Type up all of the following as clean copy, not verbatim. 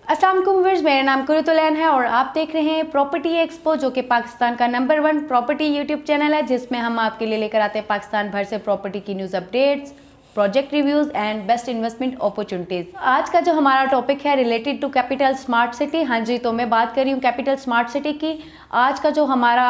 अस्सलाम वालेकुम व्यूअर्स, मेरा नाम कुरतुलैन है और आप देख रहे हैं प्रॉपर्टी एक्सपो, जो कि पाकिस्तान का नंबर 1 प्रॉपर्टी यूट्यूब चैनल है, जिसमें हम आपके लिए लेकर आते हैं पाकिस्तान भर से प्रॉपर्टी की news updates, project reviews and best investment opportunities. आज का जो हमारा टॉपिक है related to capital smart city. हाँ जी, तो मैं बात कर रही हूँ कैपिटल स्मार्ट सिटी की। आज का जो हमारा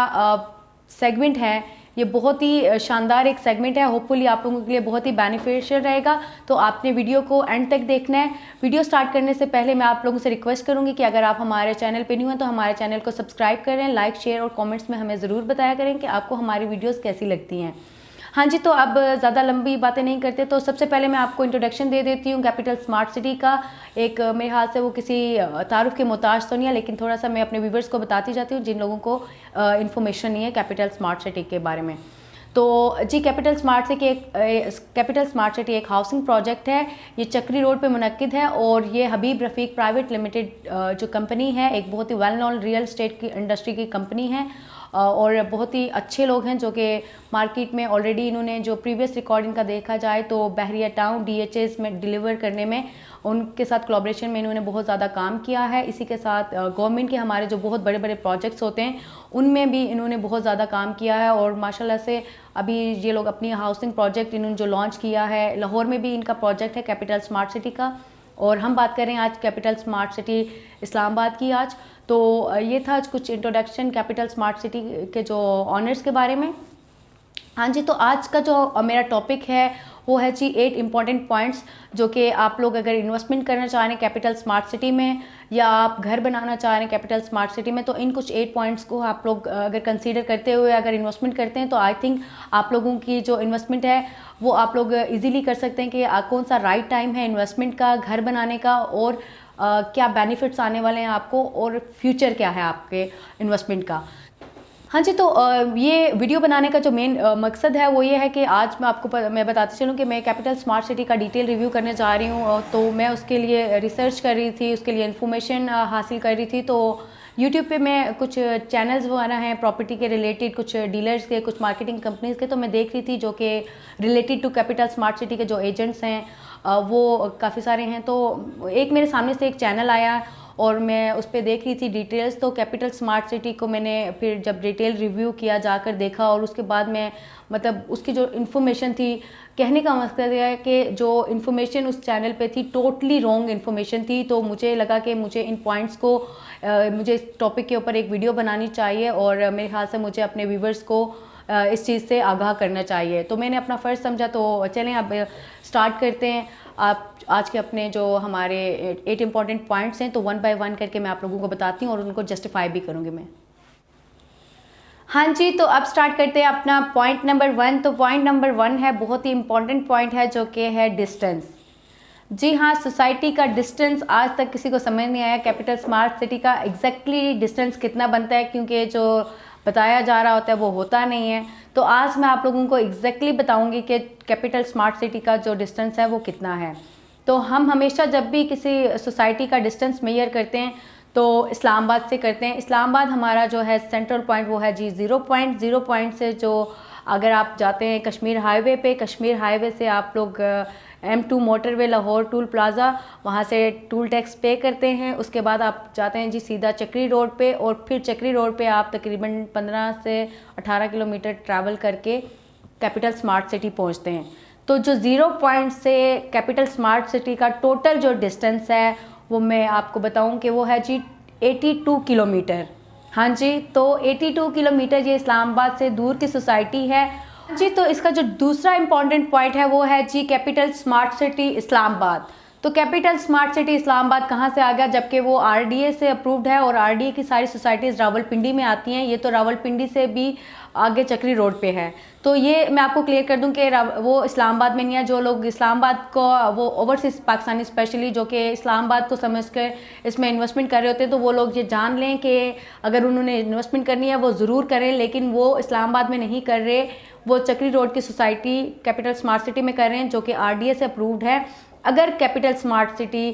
सेगमेंट है ये बहुत ही शानदार एक सेगमेंट है। होपफुली आप लोगों के लिए बहुत ही बेनिफिशियल रहेगा, तो आपने वीडियो को एंड तक देखना है। वीडियो स्टार्ट करने से पहले मैं आप लोगों से रिक्वेस्ट करूंगी कि अगर आप हमारे चैनल पे न्यू हैं तो हमारे चैनल को सब्सक्राइब करें, लाइक शेयर और कमेंट्स में हमें ज़रूर बताया करें कि आपको हमारी वीडियोज़ कैसी लगती हैं। हाँ जी, तो अब ज़्यादा लंबी बातें नहीं करते, तो सबसे पहले मैं आपको इंट्रोडक्शन दे देती हूँ कैपिटल स्मार्ट सिटी का। एक मेरे हाथ से वो किसी तारुफ के मोहताज तो नहीं है, लेकिन थोड़ा सा मैं अपने व्यूवर्स को बताती जाती हूँ जिन लोगों को इन्फॉर्मेशन नहीं है कैपिटल स्मार्ट सिटी के बारे में। तो जी, कैपिटल स्मार्ट सिटी एक हाउसिंग प्रोजेक्ट है। ये चक्री रोड पे मुनक्किद है और ये हबीब रफ़ीक प्राइवेट लिमिटेड जो कंपनी है, एक बहुत ही वेल नोन रियल एस्टेट की इंडस्ट्री की कंपनी है और बहुत ही अच्छे लोग हैं जो कि मार्केट में ऑलरेडी इन्होंने जो प्रीवियस रिकॉर्डिंग का देखा जाए तो बहरिया टाउन DHS में डिलीवर करने में उनके साथ कोलैबोरेशन में इन्होंने बहुत ज़्यादा काम किया है। इसी के साथ गवर्नमेंट के हमारे जो बहुत बड़े बड़े प्रोजेक्ट्स होते हैं उनमें भी इन्होंने बहुत ज़्यादा काम किया है और माशाल्लाह से अभी ये लोग अपनी हाउसिंग प्रोजेक्ट इन्होंने जो लॉन्च किया है, लाहौर में भी इनका प्रोजेक्ट है कैपिटल स्मार्ट सिटी का। और हम बात करें आज कैपिटल स्मार्ट सिटी इस्लामाबाद की। आज तो ये था आज कुछ इंट्रोडक्शन कैपिटल स्मार्ट सिटी के जो ऑनर्स के बारे में। हाँ जी, तो आज का जो मेरा टॉपिक है वो है जी 8 इम्पॉर्टेंट पॉइंट्स, जो कि आप लोग अगर इन्वेस्टमेंट करना चाह रहे हैं कैपिटल स्मार्ट सिटी में या आप घर बनाना चाह रहे हैं कैपिटल स्मार्ट सिटी में, तो इन कुछ 8 पॉइंट्स को आप लोग अगर कंसीडर करते हुए अगर इन्वेस्टमेंट करते हैं तो आई थिंक आप लोगों की जो इन्वेस्टमेंट है वो आप लोग इजीली कर सकते हैं कि कौन सा राइट टाइम है इन्वेस्टमेंट का, घर बनाने का, और क्या बेनिफिट्स आने वाले हैं आपको और फ्यूचर क्या है आपके इन्वेस्टमेंट का। हाँ जी, तो ये वीडियो बनाने का जो मेन मकसद है वो ये है कि आज मैं बताती चलूँ कि मैं कैपिटल स्मार्ट सिटी का डिटेल रिव्यू करने जा रही हूँ। तो मैं उसके लिए रिसर्च कर रही थी, उसके लिए इन्फॉर्मेशन हासिल कर रही थी। तो यूट्यूब पे मैं कुछ चैनल्स वगैरह हैं प्रॉपर्टी के रिलेटेड, कुछ डीलर्स के, कुछ मार्केटिंग कंपनीज के, तो मैं देख रही थी जो कि related to capital smart city के जो एजेंट्स हैं वो काफ़ी सारे हैं। तो एक मेरे सामने से एक चैनल आया और मैं उस पर देख रही थी डिटेल्स। तो कैपिटल स्मार्ट सिटी को मैंने फिर जब डिटेल रिव्यू किया, जाकर देखा, और उसके बाद मैं मतलब उसकी जो इन्फॉर्मेशन थी, कहने का मकसद है कि जो इन्फॉर्मेशन उस चैनल पे थी टोटली रॉन्ग इन्फॉर्मेशन थी। तो मुझे लगा कि मुझे इन पॉइंट्स को मुझे इस टॉपिक के ऊपर एक वीडियो बनानी चाहिए और मेरे ख्याल से मुझे अपने व्यूवर्स को इस चीज़ से आगाह करना चाहिए। तो मैंने अपना फ़र्ज़ समझा। तो चलें अब स्टार्ट करते हैं। आप आज के अपने जो हमारे 8 इम्पॉर्टेंट पॉइंट्स हैं तो 1 बाय 1 करके मैं आप लोगों को बताती हूँ और उनको जस्टिफाई भी करूँगी मैं। हाँ जी, तो अब स्टार्ट करते हैं अपना पॉइंट नंबर 1। तो पॉइंट नंबर 1 है, बहुत ही इम्पॉर्टेंट पॉइंट है, जो कि है डिस्टेंस। जी हाँ, सोसाइटी का डिस्टेंस आज तक किसी को समझ नहीं आया कैपिटल स्मार्ट सिटी का एग्जैक्टली डिस्टेंस कितना बनता है, क्योंकि जो बताया जा रहा होता है वो होता नहीं है। तो आज मैं आप लोगों को एग्जैक्टली बताऊंगी कि कैपिटल स्मार्ट सिटी का जो डिस्टेंस है वो कितना है। तो हम हमेशा जब भी किसी सोसाइटी का डिस्टेंस मेजर करते हैं तो इस्लामाबाद से करते हैं। इस्लामाबाद हमारा जो है सेंट्रल पॉइंट वो है जी 0 पॉइंट से जो अगर आप जाते हैं कश्मीर हाईवे पे, कश्मीर हाईवे से आप लोग M2 motorway Lahore tool plaza, वहाँ से टूल टैक्स पे करते हैं। उसके बाद आप जाते हैं जी सीधा चक्री रोड पे और फिर चक्री रोड पे आप तकरीबन 15 से 18 किलोमीटर ट्रैवल करके कैपिटल स्मार्ट सिटी पहुँचते हैं। तो जो 0 पॉइंट से कैपिटल स्मार्ट सिटी का टोटल जो डिस्टेंस है वो मैं आपको बताऊं कि वो है जी 82 किलोमीटर। हाँ जी, तो 82 किलोमीटर ये इस्लामाबाद से दूर की सोसाइटी है जी। तो इसका जो दूसरा इम्पॉर्टेंट पॉइंट है वो है G capital smart city Islamabad. तो कैपिटल स्मार्ट सिटी इस्लामाबाद कहाँ से आ गया, जबकि वो RDA से अप्रूव्ड है और RDA की सारी सोसाइटीज़ रावलपिंडी में आती हैं। ये तो रावलपिंडी से भी आगे चक्री रोड पे है। तो ये मैं आपको क्लियर कर दूं कि वो इस्लामाबाद में नहीं है। जो लोग इस्लामाबाद को वो ओवरसीज पाकिस्तानी स्पेशली जो कि इस्लामाबाद को समझकर इसमें इन्वेस्टमेंट कर रहे होते हैं, तो वो लोग ये जान लें कि अगर उन्होंने इन्वेस्टमेंट करनी है वो ज़रूर करें, लेकिन वो इस्लामाबाद में नहीं कर रहे, वो चक्री रोड की सोसाइटी कैपिटल स्मार्ट सिटी में कर रहे हैं जो कि RDA से अप्रूव्ड है। अगर कैपिटल स्मार्ट सिटी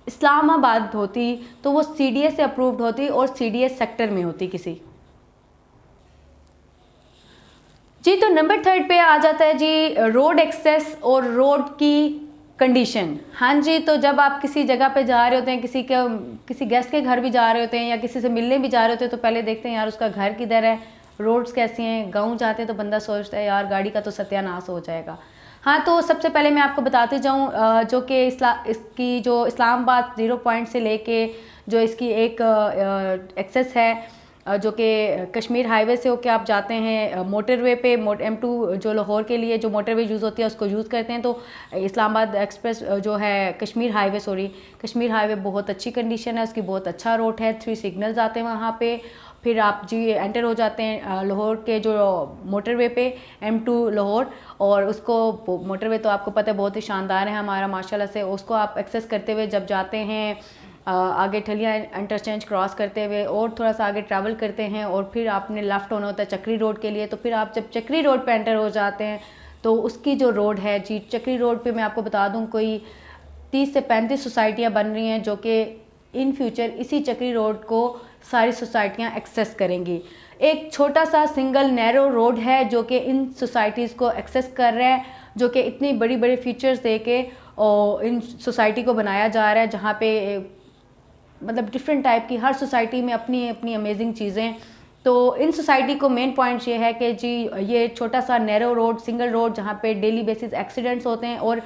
इस्लामाबाद होती तो वो CDA से अप्रूव्ड होती और CDA सेक्टर में होती किसी। जी, तो नंबर 3 पे आ जाता है जी रोड एक्सेस और रोड की कंडीशन। हाँ जी, तो जब आप किसी जगह पे जा रहे होते हैं, किसी गेस्ट के घर भी जा रहे होते हैं या किसी से मिलने भी जा रहे होते हैं, तो पहले देखते हैं यार उसका घर किधर है, रोड्स कैसी हैं। गाँव जाते हैं तो बंदा सोचता है यार गाड़ी का तो सत्यानाश हो जाएगा। हाँ, तो सबसे पहले मैं आपको बताते जाऊँ जो कि इसकी जो इस्लामाबाद 0 पॉइंट से लेके जो इसकी एक एक्सेस है जो कि कश्मीर हाईवे से होके आप जाते हैं मोटरवे पे, M2 जो लाहौर के लिए जो मोटरवे यूज़ होती है उसको यूज़ करते हैं। तो इस्लामाबाद एक्सप्रेस जो है कश्मीर हाईवे बहुत अच्छी कंडीशन है, उसकी बहुत अच्छा रोड है, 3 सिग्नल्स आते हैं वहाँ पे। फिर आप जी एंटर हो जाते हैं लाहौर के जो मोटरवे पे M2 लाहौर, और उसको मोटरवे तो आपको पता है बहुत ही शानदार है हमारा माशाल्लाह से। उसको आप एक्सेस करते हुए जब जाते हैं आगे ठलिया इंटरचेंज क्रॉस करते हुए और थोड़ा सा आगे ट्रैवल करते हैं और फिर आपने लेफ़्ट होना होता है चक्री रोड के लिए। तो फिर आप जब चक्री रोड पे एंटर हो जाते हैं तो उसकी जो रोड है जी, चक्री रोड पे मैं आपको बता दूं कोई 30 से 35 सोसाइटियाँ बन रही हैं जो कि इन फ्यूचर इसी चक्री रोड को सारी सोसाइटियाँ एक्सेस करेंगी। एक छोटा सा सिंगल नैरो रोड है जो कि इन सोसाइटीज़ को एक्सेस कर रहा है, जो कि इतनी बड़ी बड़ी फीचर्स दे के और इन सोसाइटी को बनाया जा रहा है, जहाँ पे मतलब डिफरेंट टाइप की हर सोसाइटी में अपनी अपनी अमेजिंग चीज़ें। तो इन सोसाइटी को मेन पॉइंट ये है कि जी ये छोटा सा नैरो रोड, सिंगल रोड, जहाँ पे डेली बेसिस एक्सीडेंट्स होते हैं और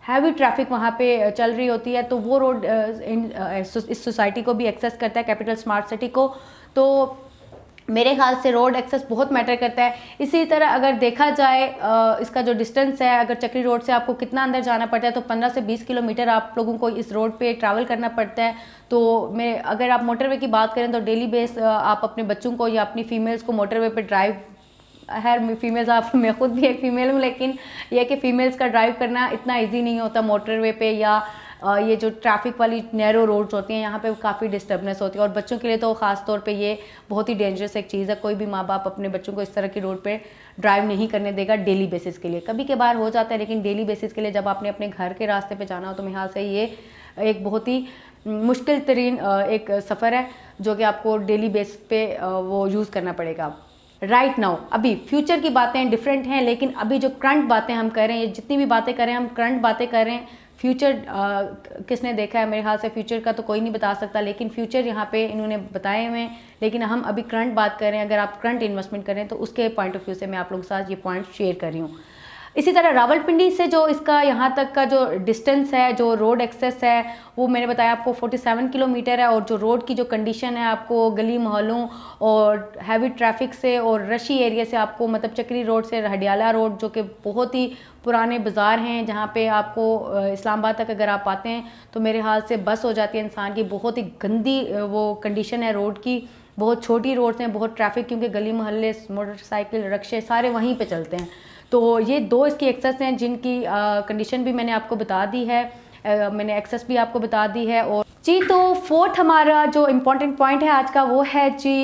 हैवी ट्रैफिक वहाँ पे चल रही होती है, तो वो रोड इस सोसाइटी को भी एक्सेस करता है, कैपिटल स्मार्ट सिटी को। तो मेरे ख्याल से रोड एक्सेस बहुत मैटर करता है। इसी तरह अगर देखा जाए इसका जो डिस्टेंस है, अगर चक्री रोड से आपको कितना अंदर जाना पड़ता है, तो 15 से 20 किलोमीटर आप लोगों को इस रोड पे ट्रैवल करना पड़ता है। तो मैं अगर आप मोटरवे की बात करें तो डेली बेस आप अपने बच्चों को या अपनी फीमेल्स को मोटरवे पे ड्राइव, फीमेल्स आप, मैं खुद भी एक फ़ीमेल हूँ, लेकिन यह कि फ़ीमेल्स का ड्राइव करना इतना ईजी नहीं होता मोटरवे पे, या ये जो ट्रैफिक वाली नैरो रोड्स होती हैं यहाँ पे काफ़ी डिस्टर्बनेस होती है। और बच्चों के लिए तो ख़ास तौर पे ये बहुत ही डेंजरस एक चीज़ है। कोई भी माँ बाप अपने बच्चों को इस तरह की रोड पे ड्राइव नहीं करने देगा डेली बेसिस के लिए। कभी कभार हो जाता है, लेकिन डेली बेसिस के लिए जब आपने अपने घर के रास्ते पे जाना हो तो मेरे ख्याल से ये एक बहुत ही मुश्किल तरीन एक सफ़र है जो कि आपको डेली बेस पे वो यूज़ करना पड़ेगा। राइट नाउ अभी फ्यूचर की बातें डिफरेंट हैं, लेकिन अभी जो करंट बातें हम कर रहे हैं, ये जितनी भी बातें कर रहे हैं हम करंट बातें कर रहे हैं। फ्यूचर किसने देखा है? मेरे ख्याल से फ्यूचर का तो कोई नहीं बता सकता, लेकिन फ्यूचर यहाँ पे इन्होंने बताए हुए हैं। लेकिन हम अभी करंट बात कर रहे हैं। अगर आप करंट इन्वेस्टमेंट करें तो उसके पॉइंट ऑफ व्यू से मैं आप लोगों के साथ ये पॉइंट शेयर कर रही हूँ। इसी तरह रावलपिंडी से जो इसका यहाँ तक का जो डिस्टेंस है, जो रोड एक्सेस है, वो मैंने बताया आपको 47 किलोमीटर है। और जो रोड की जो कंडीशन है, आपको गली मोहल्लों और हैवी ट्रैफिक से और रशी एरिया से आपको, मतलब चक्री रोड से हडियाला रोड जो कि बहुत ही पुराने बाज़ार हैं, जहाँ पे आपको इस्लामाबाद तक अगर आप आते हैं तो मेरे हाल से बस हो जाती है इंसान की। बहुत ही गंदी वो कंडीशन है रोड की, बहुत छोटी रोड्स हैं, बहुत ट्रैफिक, क्योंकि गली मोहल्ले मोटरसाइकिल रिक्शे सारे वहीं पे चलते हैं। तो ये दो इसकी एक्सेस हैं जिनकी कंडीशन भी मैंने आपको बता दी है, मैंने एक्सेस भी आपको बता दी है। और जी तो फोर्थ हमारा जो इम्पोर्टेंट पॉइंट है आज का वो है जी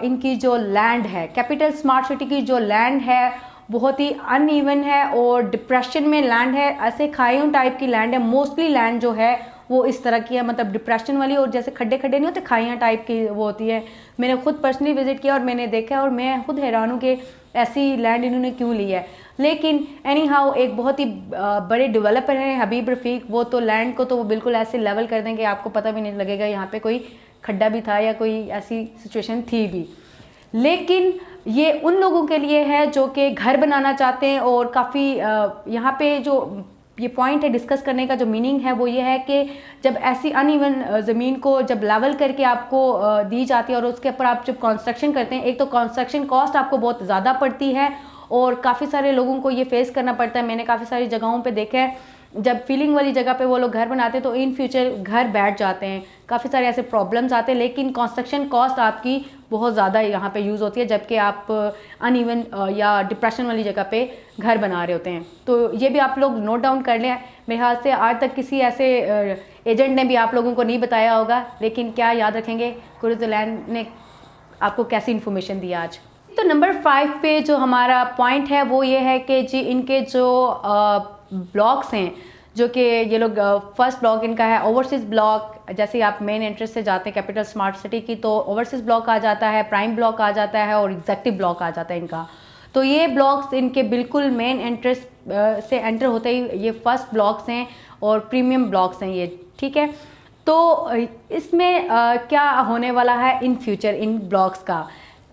इनकी जो लैंड है, कैपिटल स्मार्ट सिटी की जो लैंड है बहुत ही अनइवन है और डिप्रेशन में लैंड है। ऐसे खाइयों टाइप की लैंड है, मोस्टली लैंड जो है वो इस तरह की है, मतलब डिप्रेशन वाली, और जैसे खड्डे खड्डे नहीं होते, खाइयाँ टाइप की वो होती है। मैंने खुद पर्सनली विजिट किया और मैंने देखा और मैं खुद हैरान हूँ कि ऐसी लैंड इन्होंने क्यों ली है। लेकिन एनी हाउ एक बहुत ही बड़े डेवलपर हैं हबीब रफ़ीक, वो तो लैंड को तो वो बिल्कुल ऐसे लेवल कर देंगे आपको पता भी नहीं लगेगा यहाँ पे कोई खड्डा भी था या कोई ऐसी सिचुएशन थी भी। लेकिन ये उन लोगों के लिए है जो कि घर बनाना चाहते हैं और काफ़ी यहाँ पे जो ये पॉइंट है डिस्कस करने का, जो मीनिंग है वो ये है कि जब ऐसी अनइवन ज़मीन को जब लेवल करके आपको दी जाती है और उसके ऊपर आप जब कंस्ट्रक्शन करते हैं, एक तो कंस्ट्रक्शन कॉस्ट आपको बहुत ज़्यादा पड़ती है और काफ़ी सारे लोगों को ये फेस करना पड़ता है। मैंने काफ़ी सारी जगहों पे देखा है जब फीलिंग वाली जगह पे वो लोग घर बनाते हैं तो इन फ्यूचर घर बैठ जाते हैं, काफ़ी सारे ऐसे प्रॉब्लम्स आते हैं, लेकिन कंस्ट्रक्शन कॉस्ट आपकी बहुत ज़्यादा यहाँ पे यूज़ होती है जबकि आप अनइवन या डिप्रेशन वाली जगह पे घर बना रहे होते हैं। तो ये भी आप लोग नोट डाउन कर लें। मेरे ख्याल से आज तक किसी ऐसे एजेंट ने भी आप लोगों को नहीं बताया होगा, लेकिन क्या याद रखेंगे कुर्ज़लैंड ने आपको कैसी इन्फॉर्मेशन दी आज। तो नंबर 5 पे जो हमारा पॉइंट है वो ये है कि जी इनके जो ब्लॉक्स हैं, जो कि ये लोग फर्स्ट ब्लॉक इनका है ओवरसीज़ ब्लॉक। जैसे आप मेन एंट्रेंस से जाते हैं कैपिटल स्मार्ट सिटी की तो ओवरसीज़ ब्लॉक आ जाता है, प्राइम ब्लॉक आ जाता है और एग्जेक्टिव ब्लॉक आ जाता है इनका। तो ये ब्लॉक्स इनके बिल्कुल मेन एंट्रेंस से एंटर होते ही ये फर्स्ट ब्लॉक्स हैं और प्रीमियम ब्लॉक्स हैं ये, ठीक है। तो इसमें क्या होने वाला है इन फ्यूचर इन ब्लॉक्स का,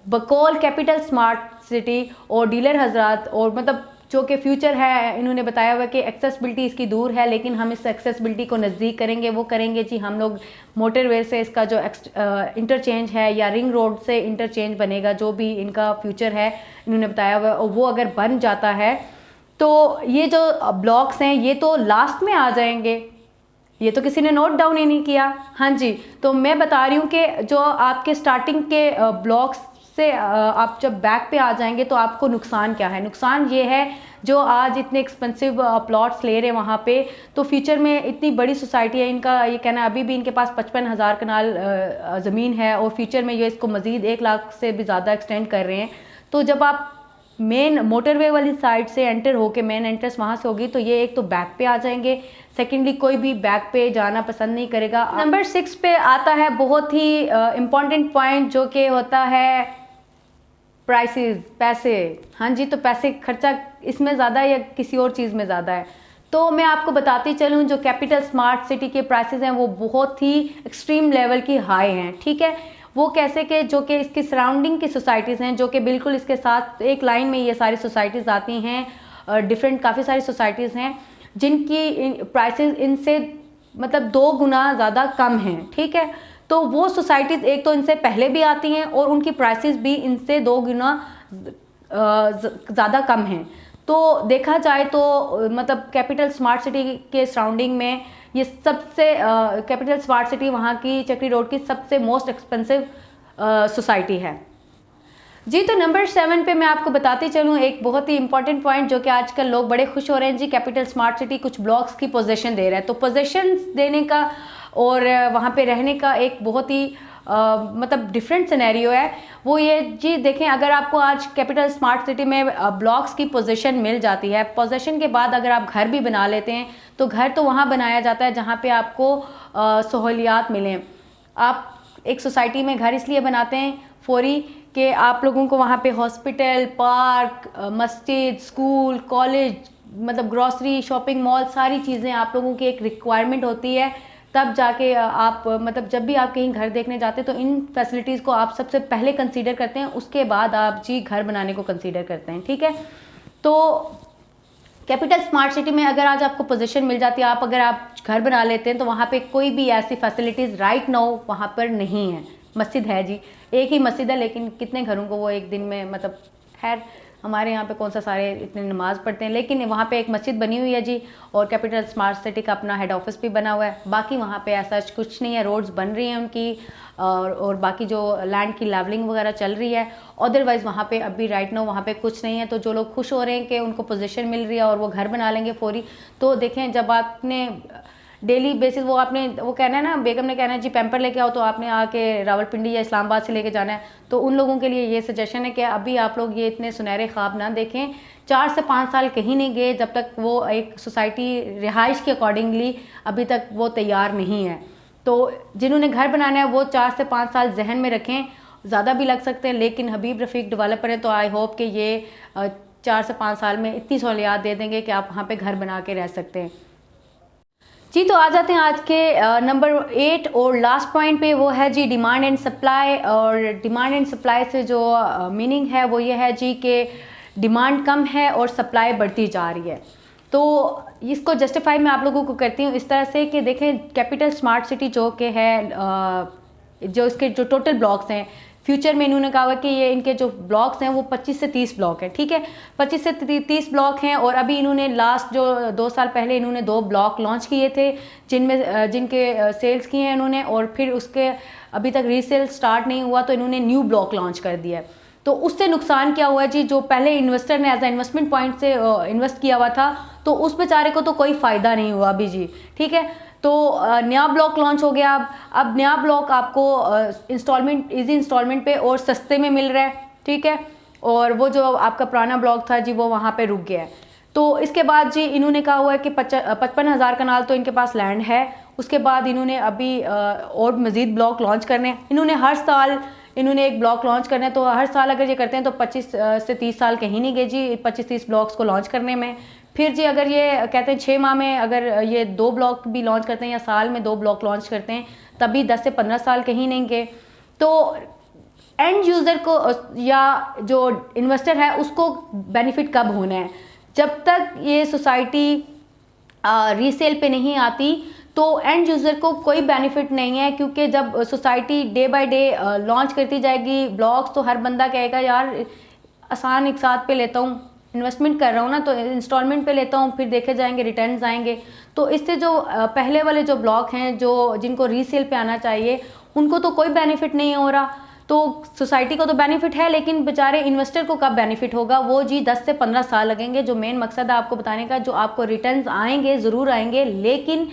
बकौल कैपिटल स्मार्ट सिटी और डीलर हजरात, और मतलब जो कि फ्यूचर है इन्होंने बताया हुआ कि एक्सेसिबिलिटी इसकी दूर है, लेकिन हम इस एक्सेसिबिलिटी को नज़दीक करेंगे। वो करेंगे जी, हम लोग मोटरवे से इसका जो इंटरचेंज है या रिंग रोड से इंटरचेंज बनेगा, जो भी इनका फ्यूचर है इन्होंने बताया हुआ है, और वो अगर बन जाता है तो ये जो ब्लॉक्स हैं ये तो लास्ट में आ जाएंगे। ये तो किसी ने नोट डाउन ही नहीं किया। हाँ जी, तो मैं बता रही हूँ कि जो आपके स्टार्टिंग के ब्लॉक्स से आप जब बैक पे आ जाएंगे तो आपको नुकसान क्या है। नुकसान ये है, जो आज इतने एक्सपेंसिव प्लॉट्स ले रहे हैं वहाँ पे, तो फ्यूचर में इतनी बड़ी सोसाइटी है, इनका ये कहना अभी भी इनके पास 55,000 कनाल ज़मीन है, और फ्यूचर में ये इसको मज़ीद 1 लाख से भी ज़्यादा एक्सटेंड कर रहे हैं। तो जब आप मेन मोटरवे वाली साइड से एंटर होके मेन एंट्रेंस वहाँ से होगी, तो ये एक तो बैक पे आ जाएंगे, सेकेंडली कोई भी बैक पे जाना पसंद नहीं करेगा। नंबर 6 पे आता है बहुत ही इम्पॉर्टेंट पॉइंट, जो कि होता है प्राइसेस, पैसे। हाँ जी, तो पैसे खर्चा इसमें ज़्यादा या किसी और चीज़ में ज़्यादा है। तो मैं आपको बताती चलूँ, जो कैपिटल स्मार्ट सिटी के प्राइसेस हैं वो बहुत ही एक्सट्रीम लेवल की हाई हैं, ठीक है। वो कैसे कि जो कि इसकी सराउंडिंग की सोसाइटीज़ हैं, जो कि बिल्कुल इसके साथ एक लाइन में ये सारी सोसाइटीज़ आती हैं, डिफरेंट काफ़ी सारी सोसाइटीज़ हैं जिनकी प्राइसेस इनसे मतलब 2 गुना ज़्यादा कम हैं, ठीक है। तो वो सोसाइटीज़ एक तो इनसे पहले भी आती हैं और उनकी प्राइसेस भी इनसे 2 गुना ज़्यादा कम हैं। तो देखा जाए तो मतलब कैपिटल स्मार्ट सिटी के सराउंडिंग में ये सबसे कैपिटल स्मार्ट सिटी वहाँ की चक्री रोड की सबसे मोस्ट एक्सपेंसिव सोसाइटी है जी। तो नंबर 7 पे मैं आपको बताती चलूँ एक बहुत ही इंपॉर्टेंट पॉइंट, जो कि आजकल लोग बड़े खुश हो रहे हैं जी, कैपिटल स्मार्ट सिटी कुछ ब्लॉक्स की पोजीशन दे रहा है। तो पोजीशन देने का और वहाँ पे रहने का एक बहुत ही मतलब डिफरेंट सिनेरियो है। वो ये जी, देखें, अगर आपको आज कैपिटल स्मार्ट सिटी में ब्लॉक्स की पोजीशन मिल जाती है, पोजीशन के बाद अगर आप घर भी बना लेते हैं, तो घर तो वहाँ बनाया जाता है जहाँ पे आपको सहूलियात मिलें। आप एक सोसाइटी में घर इसलिए बनाते हैं फौरी कि आप लोगों को वहाँ पे हॉस्पिटल, पार्क, मस्जिद, स्कूल, कॉलेज, मतलब ग्रॉसरी, शॉपिंग मॉल, सारी चीज़ें आप लोगों की एक रिक्वायरमेंट होती है। तब जाके आप मतलब जब भी आप कहीं घर देखने जाते हैं तो इन फैसिलिटीज़ को आप सबसे पहले कंसीडर करते हैं, उसके बाद आप जी घर बनाने को कंसीडर करते हैं, ठीक है। तो कैपिटल स्मार्ट सिटी में अगर आज आपको पोजीशन मिल जाती है, अगर आप घर बना लेते हैं, तो वहाँ पे कोई भी ऐसी फैसिलिटीज़ राइट नाउ वहाँ पर नहीं है। मस्जिद है जी, एक ही मस्जिद है, लेकिन कितने घरों को वो एक दिन में मतलब खैर हमारे यहाँ पे कौन सा सारे इतने नमाज पढ़ते हैं, लेकिन वहाँ पे एक मस्जिद बनी हुई है जी, और कैपिटल स्मार्ट सिटी का अपना हेड ऑफिस भी बना हुआ है। बाकी वहाँ पे ऐसा कुछ नहीं है, रोड्स बन रही हैं उनकी, और बाकी जो लैंड की लेवलिंग वगैरह चल रही है। अदरवाइज़ वहाँ पे अभी राइट नाउ वहाँ पे कुछ नहीं है। तो जो लोग खुश हो रहे हैं कि उनको पोजीशन मिल रही है और वो घर बना लेंगे फौरी, तो देखें जब आपने डेली बेसिस वो कहना है ना, बेगम ने कहना है जी पैम्पर लेके आओ, तो आपने आके रावलपिंडी या इस्लामाबाद से लेके जाना है। तो उन लोगों के लिए ये सजेशन है कि अभी आप लोग ये इतने सुनहरे ख्वाब ना देखें। 4 से 5 साल कहीं नहीं गए जब तक वो एक सोसाइटी रिहाइश के अकॉर्डिंगली अभी तक वो तैयार नहीं है। तो जिन्होंने घर बनाना है वो 4 से 5 साल जहन में रखें, ज़्यादा भी लग सकते हैं, लेकिन हबीब रफ़ीक डेवलपर है तो आई होप कि ये 4 से 5 साल में इतनी सहूलियात दे देंगे कि आप वहाँ पे घर बना के रह सकते हैं जी। तो आ जाते हैं आज के नंबर 8 और लास्ट पॉइंट पे, वो है जी डिमांड एंड सप्लाई। और डिमांड एंड सप्लाई से जो मीनिंग है वो ये है जी कि डिमांड कम है और सप्लाई बढ़ती जा रही है। तो इसको जस्टिफाई मैं आप लोगों को करती हूँ इस तरह से कि देखें कैपिटल स्मार्ट सिटी जो कि है जो इसके जो टोटल ब्लॉक्स हैं, फ्यूचर में इन्होंने कहा हुआ कि ये इनके जो ब्लॉक्स हैं वो 25 से 30 ब्लॉक हैं, ठीक है। 25 से 30 ब्लॉक हैं, और अभी इन्होंने लास्ट जो 2 साल पहले इन्होंने 2 ब्लॉक लॉन्च किए थे जिनके सेल्स किए हैं इन्होंने, और फिर उसके अभी तक रीसेल स्टार्ट नहीं हुआ तो इन्होंने न्यू ब्लॉक लॉन्च कर दिया है। तो उससे नुकसान क्या हुआ जी, जो पहले इन्वेस्टर ने एज ए इन्वेस्टमेंट पॉइंट से इन्वेस्ट किया हुआ था, तो उस बेचारे को तो कोई फ़ायदा नहीं हुआ अभी जी, ठीक है। तो नया ब्लॉक लॉन्च हो गया। अब नया ब्लॉक आपको इंस्टॉलमेंट, इजी इंस्टॉलमेंट पे और सस्ते में मिल रहा है, ठीक है। और वो जो आपका पुराना ब्लॉक था जी वो वहाँ पे रुक गया है। तो इसके बाद जी इन्होंने कहा हुआ है कि 55,000 कनाल तो इनके पास लैंड है। उसके बाद इन्होंने अभी और मज़ीद ब्लॉक लॉन्च करने, इन्होंने हर साल इन्होंने एक ब्लॉक लॉन्च करना है, तो हर साल अगर ये करते हैं तो 25 से 30 साल कहीं नहीं गए जी 25-30 ब्लॉक्स को लॉन्च करने में। फिर जी अगर ये कहते हैं 6 माह में अगर ये 2 ब्लॉक भी लॉन्च करते हैं या साल में 2 ब्लॉक लॉन्च करते हैं, तभी 10 से 15 साल कहीं नहीं गए। तो एंड यूज़र को या जो इन्वेस्टर है उसको बेनिफिट कब होना है, जब तक ये सोसाइटी रीसेल पे नहीं आती तो एंड यूज़र को कोई बेनिफिट नहीं है, क्योंकि जब society day by day launch करती जाएगी ब्लॉक्स, तो हर बंदा कहेगा यार आसान एक साथ पे लेता हूँ, इन्वेस्टमेंट कर रहा हूँ ना तो इंस्टॉलमेंट पे लेता हूँ, फिर देखे जाएंगे रिटर्न्स आएंगे। तो इससे जो पहले वाले जो ब्लॉक हैं जो जिनको रीसेल पे आना चाहिए उनको तो कोई बेनिफिट नहीं हो रहा। तो सोसाइटी को तो बेनिफिट है, लेकिन बेचारे इन्वेस्टर को कब बेनिफिट होगा, वो जी 10 से 15 साल लगेंगे। जो मेन मकसद है आपको बताने का, जो आपको रिटर्न्स आएंगे ज़रूर आएंगे, लेकिन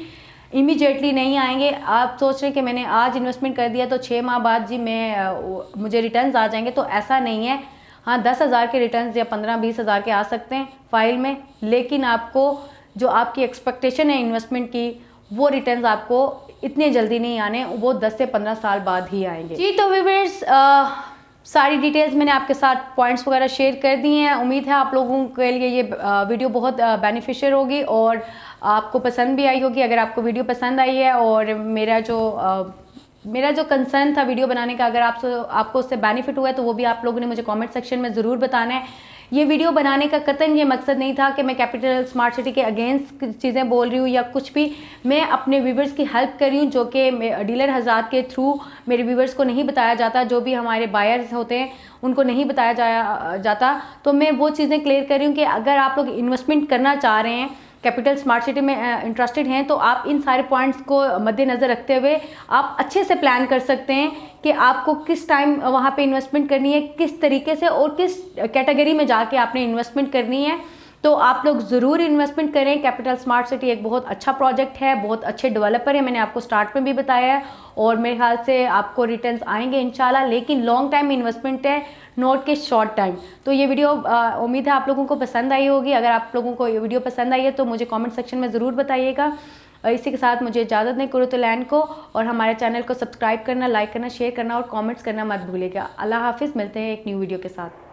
इमीडिएटली नहीं आएंगे। आप सोच रहे हैं कि मैंने आज इन्वेस्टमेंट कर दिया तो 6 माह बाद जी मुझे रिटर्न्स आ जाएंगे, तो ऐसा नहीं है। हाँ 10,000 के रिटर्न्स या 15-20 हज़ार के आ सकते हैं फाइल में, लेकिन आपको जो आपकी एक्सपेक्टेशन है इन्वेस्टमेंट की, वो रिटर्न्स आपको इतने जल्दी नहीं आने, वो 10 से 15 साल बाद ही आएंगे जी। तो व्यूअर्स सारी डिटेल्स मैंने आपके साथ पॉइंट्स वगैरह शेयर कर दी हैं। उम्मीद है आप लोगों के लिए ये वीडियो बहुत बेनिफिशियल होगी और आपको पसंद भी आई होगी। अगर आपको वीडियो पसंद आई है और मेरा जो कंसर्न था वीडियो बनाने का, अगर आपको उससे बेनिफिट हुआ है तो वो भी आप लोगों ने मुझे कमेंट सेक्शन में ज़रूर बताना है। ये वीडियो बनाने का कतई ये मकसद नहीं था कि मैं कैपिटल स्मार्ट सिटी के अगेंस्ट चीज़ें बोल रही हूँ या कुछ भी। मैं अपने व्यूवर्स की हेल्प कर रही हूँ, जो कि डीलर हज़रात के थ्रू मेरे व्यूवर्स को नहीं बताया जाता, जो भी हमारे बायर्स होते हैं उनको नहीं बताया जाता। तो मैं वो चीज़ें क्लियर कर रही हूँ कि अगर आप लोग इन्वेस्टमेंट करना चाह रहे हैं, कैपिटल स्मार्ट सिटी में इंटरेस्टेड हैं, तो आप इन सारे पॉइंट्स को मद्देनज़र रखते हुए आप अच्छे से प्लान कर सकते हैं कि आपको किस टाइम वहाँ पे इन्वेस्टमेंट करनी है, किस तरीके से और किस कैटेगरी में जाके आपने इन्वेस्टमेंट करनी है। तो आप लोग ज़रूर इन्वेस्टमेंट करें। कैपिटल स्मार्ट सिटी एक बहुत अच्छा प्रोजेक्ट है, बहुत अच्छे डेवलपर है, मैंने आपको स्टार्ट में भी बताया है, और मेरे ख्याल से आपको रिटर्न्स आएंगे इंशाल्लाह, लेकिन लॉन्ग टाइम इन्वेस्टमेंट है, नोट के शॉर्ट टाइम। तो ये वीडियो उम्मीद है आप लोगों को पसंद आई होगी। अगर आप लोगों को ये वीडियो पसंद आई है तो मुझे कमेंट सेक्शन में ज़रूर बताइएगा। इसी के साथ मुझे इजाज़त नहीं कुरुतलैन को, और हमारे चैनल को सब्सक्राइब करना, लाइक करना, शेयर करना और कमेंट्स करना मत भूलिएगा। अल्लाह हाफिज़, मिलते हैं एक न्यू वीडियो के साथ।